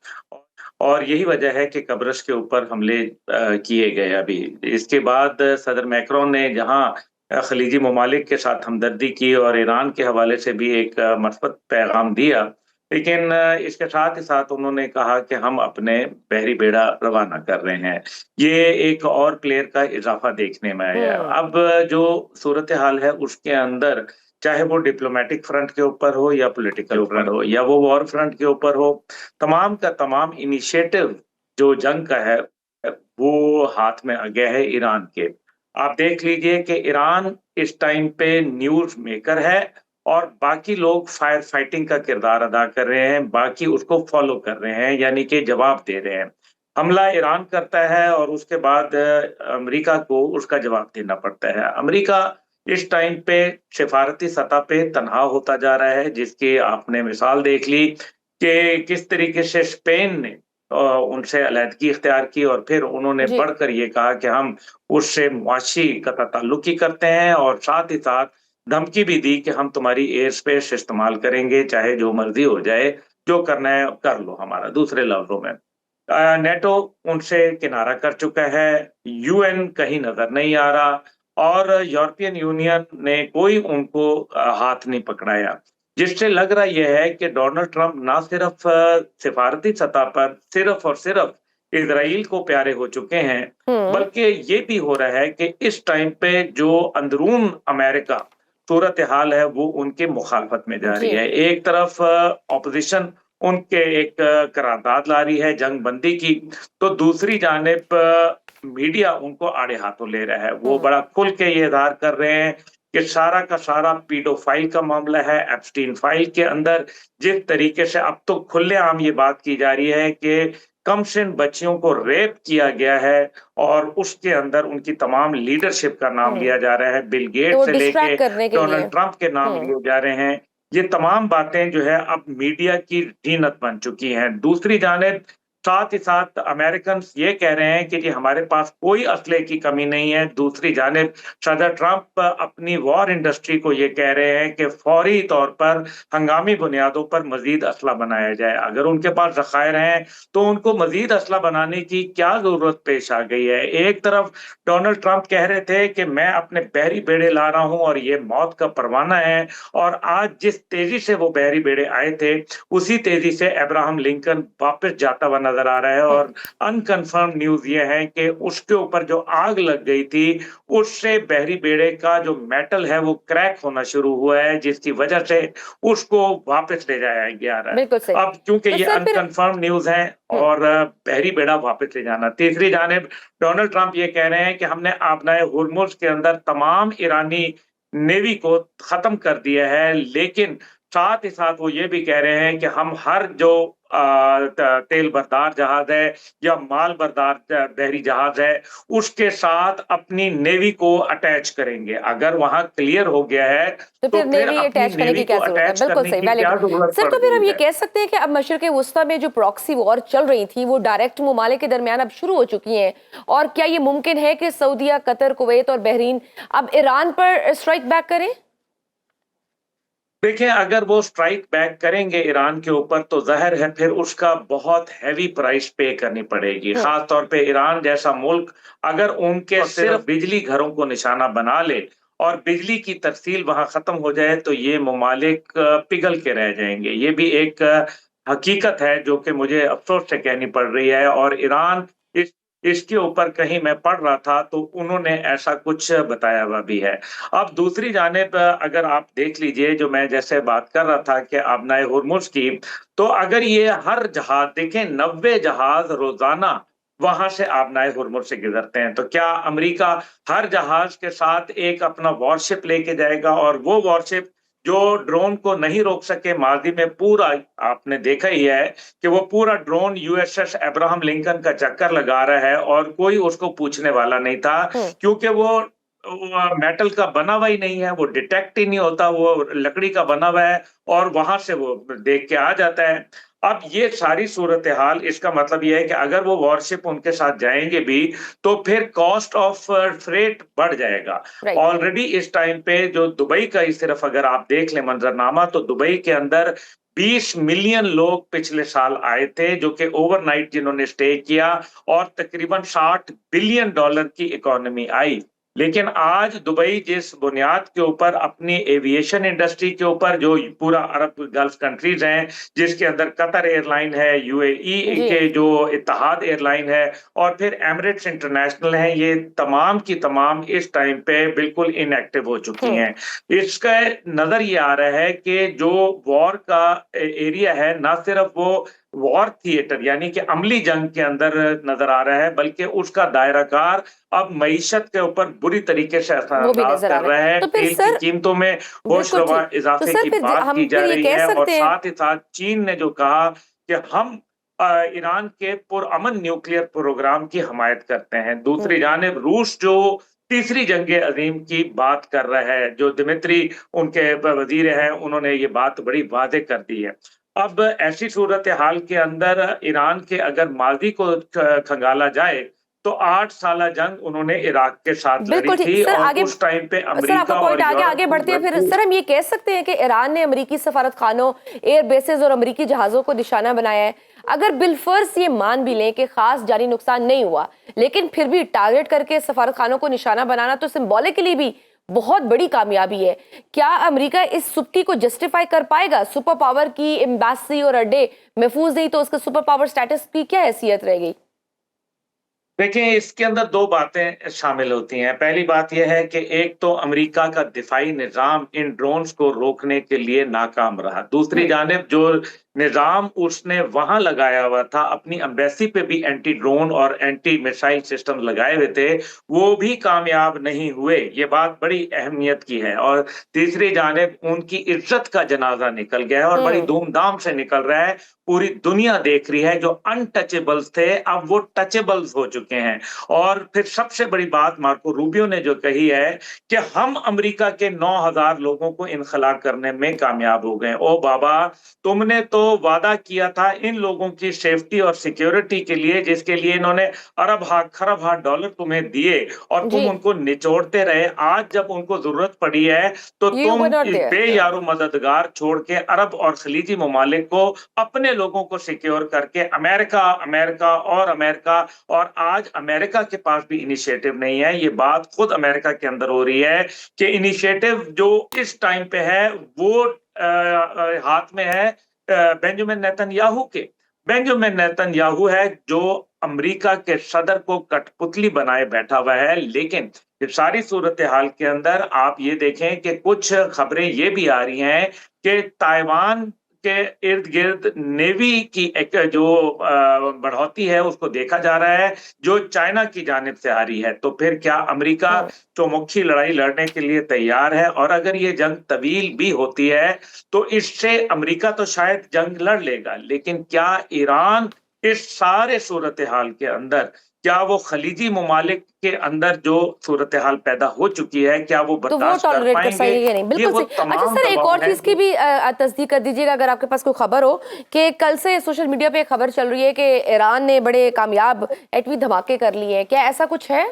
और यही वजह है कि कब्रस के ऊपर हमले किए गए। अभी इसके बाद सदर मैक्रोन ने जहां खलीजी ममालिक के साथ हमदर्दी की और ईरान के हवाले से भी एक मस्बत पैगाम दिया, लेकिन इसके साथ ही साथ उन्होंने कहा कि हम अपने बहरी बेड़ा रवाना कर रहे हैं। ये एक और प्लेयर का इजाफा देखने में आया है। अब जो सूरत हाल है उसके अंदर, चाहे वो डिप्लोमेटिक फ्रंट के ऊपर हो या पॉलिटिकल फ्रंट हो या वो वॉर फ्रंट के ऊपर हो, तमाम का तमाम इनिशिएटिव जो जंग का है वो हाथ में आ गया है ईरान के। आप देख लीजिए कि ईरान इस टाइम पे न्यूज मेकर है और बाकी लोग फायर फाइटिंग का किरदार अदा कर रहे हैं, बाकी उसको फॉलो कर रहे हैं, यानी कि जवाब दे रहे हैं। हमला ईरान करता है और उसके बाद अमेरिका को उसका जवाब देना पड़ता है। अमेरिका इस टाइम पे सिफारती सतह पे तनहा होता जा रहा है, जिसकी आपने मिसाल देख ली कि किस तरीके से स्पेन ने उनसे अलहदगी इख्तियार की और फिर उन्होंने जी। बढ़कर ये कहा कि हम उससे मुआशी कता ताल्लुकी करते हैं, और साथ ही साथ धमकी भी दी कि हम तुम्हारी एयर स्पेस इस्तेमाल करेंगे, चाहे जो मर्जी हो जाए, जो करना है कर लो हमारा। दूसरे लफ्जों में नेटो उनसे किनारा कर चुका है, यूएन कहीं नजर नहीं आ रहा, और यूरोपियन यूनियन ने कोई उनको हाथ नहीं पकड़ाया, जिससे लग रहा यह है कि डोनाल्ड ट्रंप ना सिर्फ सिफारती सतह पर सिर्फ और सिर्फ इजराइल को प्यारे हो चुके हैं, बल्कि ये भी हो रहा है कि इस टाइम पे जो अंदरून अमेरिका सूरत हाल है वो उनके मुखालफत में जा रही जी। है। एक तरफ ऑपोजिशन उनके एक करारदाद ला रही है जंग बंदी की, तो दूसरी जानिब मीडिया उनको आड़े हाथों ले रहा है। वो बड़ा खुल के ये इज़हार कर रहे हैं कि सारा का सारा पीडोफाइल का मामला है। एप्स्टीन फाइल के अंदर जिस तरीके से अब तो खुलेआम ये बात की जा रही है कि कमसिन बच्चियों को रेप किया गया है, और उसके अंदर उनकी तमाम लीडरशिप का नाम लिया जा रहा है, बिल तो गेट वो से लेके डिस्ट्रैक्ट करने के लिए। डोनाल्ड ट्रंप के नाम लिए जा रहे हैं। ये तमाम बातें जो है अब मीडिया की जीनत बन चुकी हैं। दूसरी जानिब साथ ही साथ अमेरिकन ये कह रहे हैं कि जी हमारे पास कोई असले की कमी नहीं है। दूसरी जानिब सदर ट्रंप अपनी वॉर इंडस्ट्री को ये कह रहे हैं कि फौरी तौर पर हंगामी बुनियादों पर मजीद असला बनाया जाए। अगर उनके पास ज़खायर हैं तो उनको मजीद असला बनाने की क्या जरूरत पेश आ गई है। एक तरफ डोनाल्ड ट्रंप कह रहे थे कि मैं अपने बहरी बेड़े ला रहा हूं और ये मौत का परवाना है, और आज जिस तेजी से वो बहरी बेड़े आए थे उसी तेजी से अब्राहम लिंकन वापस जाता हुआ नजर आ रहा है। और अनकंफर्म न्यूज ये है कि उसके ऊपर जो आग लग गई थी उससे बहरी बेड़े का जो मेटल है वो क्रैक होना शुरू हुआ है, जिसकी वजह से उसको वापस ले जाया गया है। बिल्कुल सही। अब क्योंकि तो ये सर फिर अनकंफर्म न्यूज है और बहरी बेड़ा वापस ले जाना। तीसरी जानिब डोनाल्ड ट्रंप ये कह रहे हैं कि हमने आबनाए हुर्मुज के अंदर तमाम ईरानी नेवी को खत्म कर दिया है, लेकिन साथ ही साथ वो ये भी कह रहे हैं कि हम हर जो तेल बरदार जहाज है या माल बरदार बहरी जहाज है उसके साथ अपनी नेवी को अटैच करेंगे। अगर वहां क्लियर हो गया है तो फिर नेवी अपनी अटैच करने नेवी की क्या को जरूरत है? अटैच बिल्कुल करने सही, की क्या वैलिड। जरूरत सर पड़ तो फिर हम गई ये है। कह सकते हैं कि अब मशरिक़ वुस्ता में जो प्रॉक्सी वॉर चल रही थी वो डायरेक्ट ममालिक के दरमियान अब शुरू हो चुकी हैं, और क्या ये मुमकिन है कि सऊदीया, कतर, कुवैत और बहरीन अब ईरान पर स्ट्राइक बैक करें? देखिए, अगर वो स्ट्राइक बैक करेंगे ईरान के ऊपर तो ज़ाहिर है फिर उसका बहुत हैवी प्राइस पे करनी पड़ेगी। खास तौर पे ईरान जैसा मुल्क अगर उनके सिर्फ बिजली घरों को निशाना बना ले और बिजली की तरसील वहां खत्म हो जाए तो ये ममालिक पिघल के रह जाएंगे। ये भी एक हकीकत है जो कि मुझे अफसोस से कहनी पड़ रही है। और ईरान इस इसके ऊपर कहीं मैं पढ़ रहा था तो उन्होंने ऐसा कुछ बताया हुआ भी है। अब दूसरी जानिब अगर आप देख लीजिए, जो मैं जैसे बात कर रहा था कि आबनाए हुर्मुज की, तो अगर ये हर जहाज देखें 90 जहाज रोजाना वहां से आबनाए हुर्मुज से गुजरते हैं, तो क्या अमेरिका हर जहाज के साथ एक अपना वॉरशिप लेके जाएगा? और वो वॉरशिप जो ड्रोन को नहीं रोक सके, माजी में पूरा आपने देखा ही है कि वो पूरा ड्रोन यूएसएस अब्राहम लिंकन का चक्कर लगा रहा है और कोई उसको पूछने वाला नहीं था, क्योंकि वो मेटल का बना हुआ ही नहीं है, वो डिटेक्ट ही नहीं होता, वो लकड़ी का बना हुआ है और वहां से वो देख के आ जाता है। अब ये सारी सूरत हाल, इसका मतलब ये है कि अगर वो वॉरशिप उनके साथ जाएंगे भी तो फिर कॉस्ट ऑफ फ्रेट बढ़ जाएगा। राइट। ऑलरेडी इस टाइम पे जो दुबई का ही सिर्फ अगर आप देख लें मंजरनामा, तो दुबई के अंदर 20 मिलियन लोग पिछले साल आए थे जो कि ओवरनाइट जिन्होंने स्टे किया, और तकरीबन $60 बिलियन की इकोनॉमी आई। लेकिन आज दुबई जिस बुनियाद के ऊपर अपनी एविएशन इंडस्ट्री के ऊपर, जो पूरा अरब गल्फ कंट्रीज हैं जिसके अंदर कतर एयरलाइन है, यूएई जी। के जो इत्तेहाद एयरलाइन है और फिर एमिरेट्स इंटरनेशनल है, ये तमाम की तमाम इस टाइम पे बिल्कुल इनएक्टिव हो चुकी हैं। इसका नजर ये आ रहा है कि जो वॉर का एरिया है, ना सिर्फ वो वॉर थिएटर यानी कि अमली जंग के अंदर नजर आ रहा है, बल्कि उसका दायराकार अब मईशत के ऊपर बुरी तरीके से वो भी असरअंदाज नजर आ कर रहा रहा है। है। तो फिर तेल की सर कीमतों में बिल्कुल होशरबा ठीक। तो इजाफे सर की फिर बात हम की जा फिर ये रही कह है, और सकते हैं साथ ही साथ चीन ने जो कहा कि हम ईरान के पुरअमन न्यूक्लियर प्रोग्राम की हमायत करते हैं। दूसरी जानिब रूस जो तीसरी जंग अजीम की बात कर रहा है, जो दिमित्री उनके वजीर हैं, उन्होंने ये बात बड़ी वाज़ेह कर दी है। अब ऐसी सूरत हाल के अंदर ईरान के अगर माजी को खंगाला जाए तो 8 साला जंग उन्होंने इराक के साथ लड़ी बिल्कुल ठीक। थी, सर और आगे उस टाइम पे सर आपका अमेरिका पॉइंट और आगे यूरोप आगे को बढ़ते हैं। फिर भरपूर। सर हम ये कह सकते हैं कि ईरान ने अमेरिकी सफारत खानों, एयर बेसेस और अमेरिकी जहाजों को निशाना बनाया है। अगर बिलफर्ज ये मान भी लें कि खास जानी नुकसान नहीं हुआ, लेकिन फिर भी टारगेट करके सफारत खानों को निशाना बनाना तो सिंबॉलिकली भी बहुत बड़ी कामयाबी है। क्या अमेरिका इस सुप्ती को जस्टिफाई कर पाएगा? सुपर पावर की एम्बेसी और अड्डे महफूज नहीं तो उसका सुपर पावर स्टेटस की क्या हैसियत रहेगी? देखिए, इसके अंदर 2 बातें शामिल होती हैं। पहली बात यह है कि एक तो अमेरिका का दिफाई निज़ाम इन ड्रोन्स को रोकने के लिए नाकाम रहा। दूसरी जानिब जो निज़ाम उसने वहाँ लगाया हुआ था, अपनी एम्बेसी पे भी एंटी ड्रोन और एंटी मिसाइल सिस्टम लगाए हुए थे, वो भी कामयाब नहीं हुए। ये बात बड़ी अहमियत की है। और तीसरी जानिब उनकी इज़्ज़त का जनाज़ा निकल गया है और बड़ी धूमधाम से निकल रहा है। पूरी दुनिया देख रही है, जो अनटचेबल्स थे अब वो टचेबल्स हो चुके हैं। और फिर सबसे बड़ी बात मार्को रूबियो ने जो कही है कि हम अमेरिका के 9,000 लोगों को इनखला करने में कामयाब हो गए। ओ बाबा, तुमने तो वादा किया था इन लोगों की सेफ्टी और सिक्योरिटी के लिए, जिसके लिए इन्होंने अरब खरब डॉलर तुम्हें दिए और तुम जी, उनको निचोड़ते रहे। आज जब उनको जरूरत पड़ी है तो यू वर तुम नॉट इस देयर। बेयारो मददगार छोड़ के अरब और खलीजी ममालिक को, अपने लोगों को सिक्योर करके अमेरिका अमेरिका और अमेरिका, और आज अमेरिका के पास भी इनिशिएटिव नहीं है। ये बात खुद अमेरिका के अंदर हो रही है कि इनिशिएटिव जो इस टाइम पे है वो हाथ में है बेंजामिन नेतन्याहू के। बेंजामिन नेतन्याहू है जो अमेरिका के सदर को कठपुतली बनाए बैठा हुआ है। लेकिन इस सारी सूरत हाल के अंदर आप ये देखें कि कुछ खबरें ये भी आ रही हैं कि ताइवान के इर्द गिर्द नेवी की एक जो बढ़ोतरी है उसको देखा जा रहा है, जो चाइना की जानिब से आ रही है। तो फिर क्या अमेरिका चौमुखी लड़ाई लड़ने के लिए तैयार है? और अगर ये जंग तवील भी होती है तो इससे अमेरिका तो शायद जंग लड़ लेगा, लेकिन क्या ईरान इस सारे सूरत हाल के अंदर, क्या वो खलीजी ममालिक के अंदर जो सूरत हाल पैदा हो चुकी है, क्या वो तो वो बर्दाश्त कर टॉलरेट कर पाएंगे? सकेंगे कि नहीं? ये बिल्कुल वो सही। अच्छा तमाम सर, एक दबाव और है। चीज की भी तस्दीक कर दीजिएगा अगर आपके पास कोई खबर हो कि कल से सोशल मीडिया पे खबर चल रही है कि ईरान ने बड़े कामयाब एटमी धमाके कर लिए हैं। क्या ऐसा कुछ है?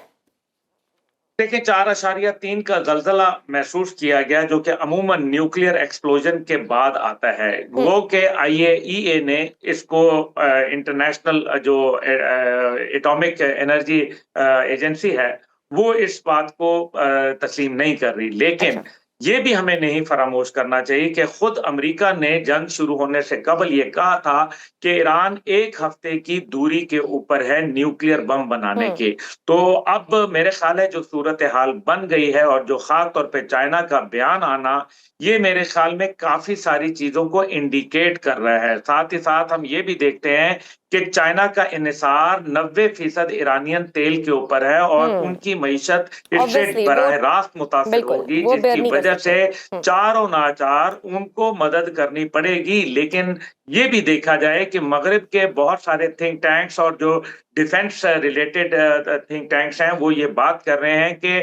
देखिए, 4.3 का ज़लज़ला महसूस किया गया, जो कि अमूमन न्यूक्लियर एक्सप्लोजन के बाद आता है। वो के IAEA ने इसको इंटरनेशनल जो एटॉमिक एनर्जी एजेंसी है, वो इस बात को तस्लीम नहीं कर रही। लेकिन अच्छा। ये भी हमें नहीं फरामोश करना चाहिए कि खुद अमेरिका ने जंग शुरू होने से कबल ये कहा था कि ईरान 1 हफ्ते की दूरी के ऊपर है न्यूक्लियर बम बनाने के। तो अब मेरे ख्याल है जो सूरत हाल बन गई है और जो खास तौर पे चाइना का बयान आना, ये मेरे ख्याल में काफी सारी चीजों को इंडिकेट कर रहा है। साथ ही साथ हम ये भी देखते हैं कि चाइना का इन्हिसार 90% ईरानियन तेल के ऊपर है और उनकी मईशत इससे ऑब्वियसली बराह वो रास्त मुतासिर बिल्कुल होगी, वो बेयर जिसकी नहीं कर वजह से सकते। चारों नाचार उनको मदद करनी पड़ेगी। लेकिन ये भी देखा जाए कि मगरिब के बहुत सारे थिंक टैंक्स और जो डिफेंस रिलेटेड थिंक टैंक्स हैं, वो ये बात कर रहे हैं कि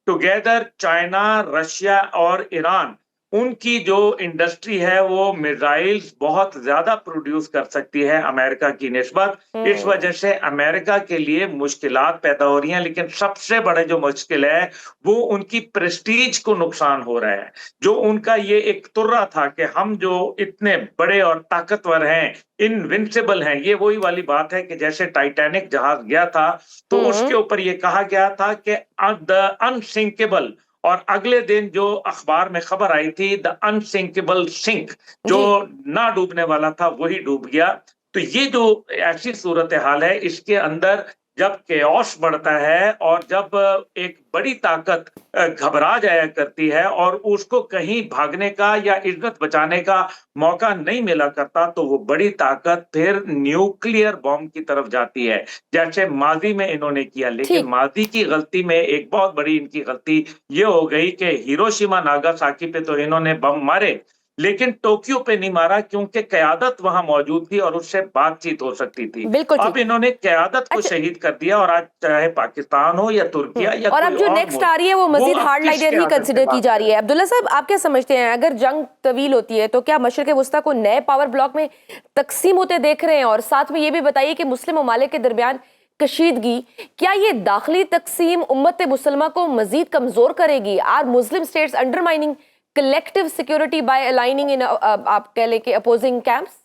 टुगेदर चाइना, रशिया और ईरान उनकी जो इंडस्ट्री है वो मिसाइल्स बहुत ज्यादा प्रोड्यूस कर सकती है अमेरिका की निस्बत। इस वजह से अमेरिका के लिए मुश्किलात पैदा हो रही हैं, लेकिन सबसे बड़ा जो मुश्किल है वो उनकी प्रेस्टीज को नुकसान हो रहा है। जो उनका ये एक तुर्रा था कि हम जो इतने बड़े और ताकतवर हैं, इनविंसिबल हैं, ये वही वाली बात है कि जैसे टाइटैनिक जहाज गया था तो उसके ऊपर ये कहा गया था कि द अनसिंकेबल, और अगले दिन जो अखबार में खबर आई थी द अनसिंकेबल सिंक, जो ना डूबने वाला था वही डूब गया। तो ये जो ऐसी सूरत हाल है, इसके अंदर जब केओस बढ़ता है और जब एक बड़ी ताकत घबरा जाया करती है और उसको कहीं भागने का या इज्जत बचाने का मौका नहीं मिला करता, तो वो बड़ी ताकत फिर न्यूक्लियर बॉम्ब की तरफ जाती है, जैसे माजी में इन्होंने किया। लेकिन माजी की गलती में एक बहुत बड़ी इनकी गलती ये हो गई कि हिरोशिमा नागासाकी पे तो इन्होंने बम मारे, लेकिन टोक्यो पे नहीं मारा, क्योंकि क़यादत वहां मौजूद थी और उससे बातचीत हो सकती थी। अब इन्होंने क़यादत को शहीद कर दिया, और आज चाहे पाकिस्तान हो या तुर्किया या और अब जो नेक्स्ट आ रही है वो मजीद हार्ड लाइनर ही कंसिडर की जा रही है। अब्दुल्ला साहब, आप क्या समझते हैं, अगर जंग तवील होती है तो क्या मशरिक वस्ता को नए पावर ब्लॉक में तकसीम होते देख रहे हैं? और साथ में ये भी बताइए कि मुस्लिम ममालिक के दरमियान कशीदगी, क्या ये दाखिली तकसीम उम्मत मुसलमा को मजीद कमजोर करेगी? Are Muslim states undermining collective security by aligning in आप कह लें कि opposing camps?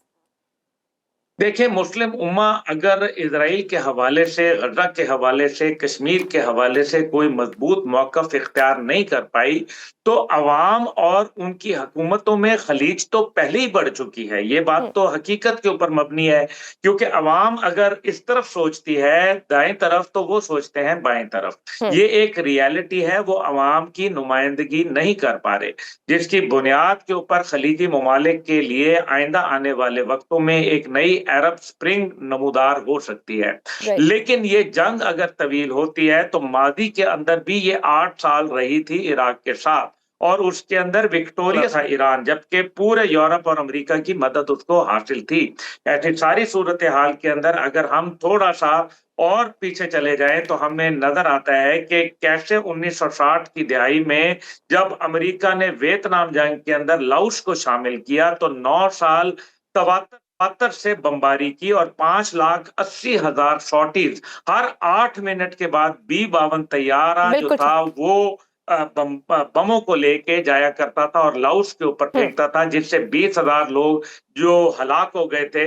देखिए, मुस्लिम उम्मा अगर इजराइल के हवाले से, गजा के हवाले से, कश्मीर के हवाले से कोई मजबूत मौक़िफ़ इख्तियार नहीं कर पाई, तो अवाम और उनकी हुकूमतों में खलीज तो पहले ही बढ़ चुकी है। ये बात तो हकीकत के ऊपर मबनी है, क्योंकि अवाम अगर इस तरफ सोचती है दाएं तरफ, तो वो सोचते हैं बाएं तरफ। ये एक रियलिटी है, वो अवाम की नुमाइंदगी नहीं कर पा रहे, जिसकी बुनियाद के ऊपर खलीजी ममालिक के लिए आइंदा आने वाले वक्तों में एक नई अरब स्प्रिंग नमूदार हो सकती है। लेकिन ये जंग अगर तवील होती है तो मादी के अंदर भी ये 8 साल रही थी इराक के साथ, और उसके अंदर विक्टोरिया था ईरान, जबकि पूरे यूरोप और अमेरिका की मदद उसको हासिल थी। ऐसी सारी सूरत हाल के अंदर अगर हम थोड़ा सा और पीछे चले जाएं तो हमें नजर आता है कि कैसे 1960 की दिहाई में जब अमेरिका ने वियतनाम जंग के अंदर लाओस को शामिल किया, तो 9 साल 73 से बमबारी की और 5,80,000 शॉटीज हर 8 मिनट के बाद B-52 तैयारा जो था वो बमों को लेके जाया करता था और लाओस के ऊपर फेंकता था, जिससे 20,000 लोग जो हलाक हो गए थे।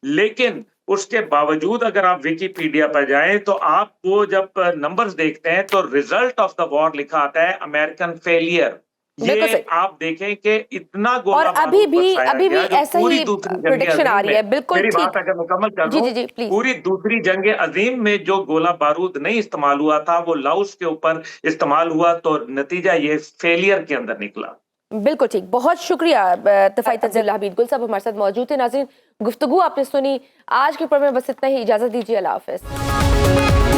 लेकिन उसके बावजूद अगर आप विकिपीडिया पर जाएं तो आप वो जब नंबर्स देखते हैं तो रिजल्ट ऑफ द वॉर लिखा आता है अमेरिकन फेलियर। ये आप देखें कि इतना गोला और अभी भी ऐसा ही प्रेडिक्शन आ रही है। बिल्कुल मेरी बात अगर मुकम्मल कर दूं, पूरी दूसरी जंग अजीम में जो गोला बारूद नहीं इस्तेमाल हुआ था वो लाओस के ऊपर इस्तेमाल हुआ, तो नतीजा ये फेलियर के अंदर निकला। बिल्कुल ठीक, बहुत शुक्रिया तफाई तंजील हबीब गुल साहब हमारे साथ मौजूद थे। नाज़रीन, गुफ्तगू आपने सुनी। आज के प्रोग्राम में बस इतना ही, इजाजत दीजिए, अल्लाह हाफ़िज़।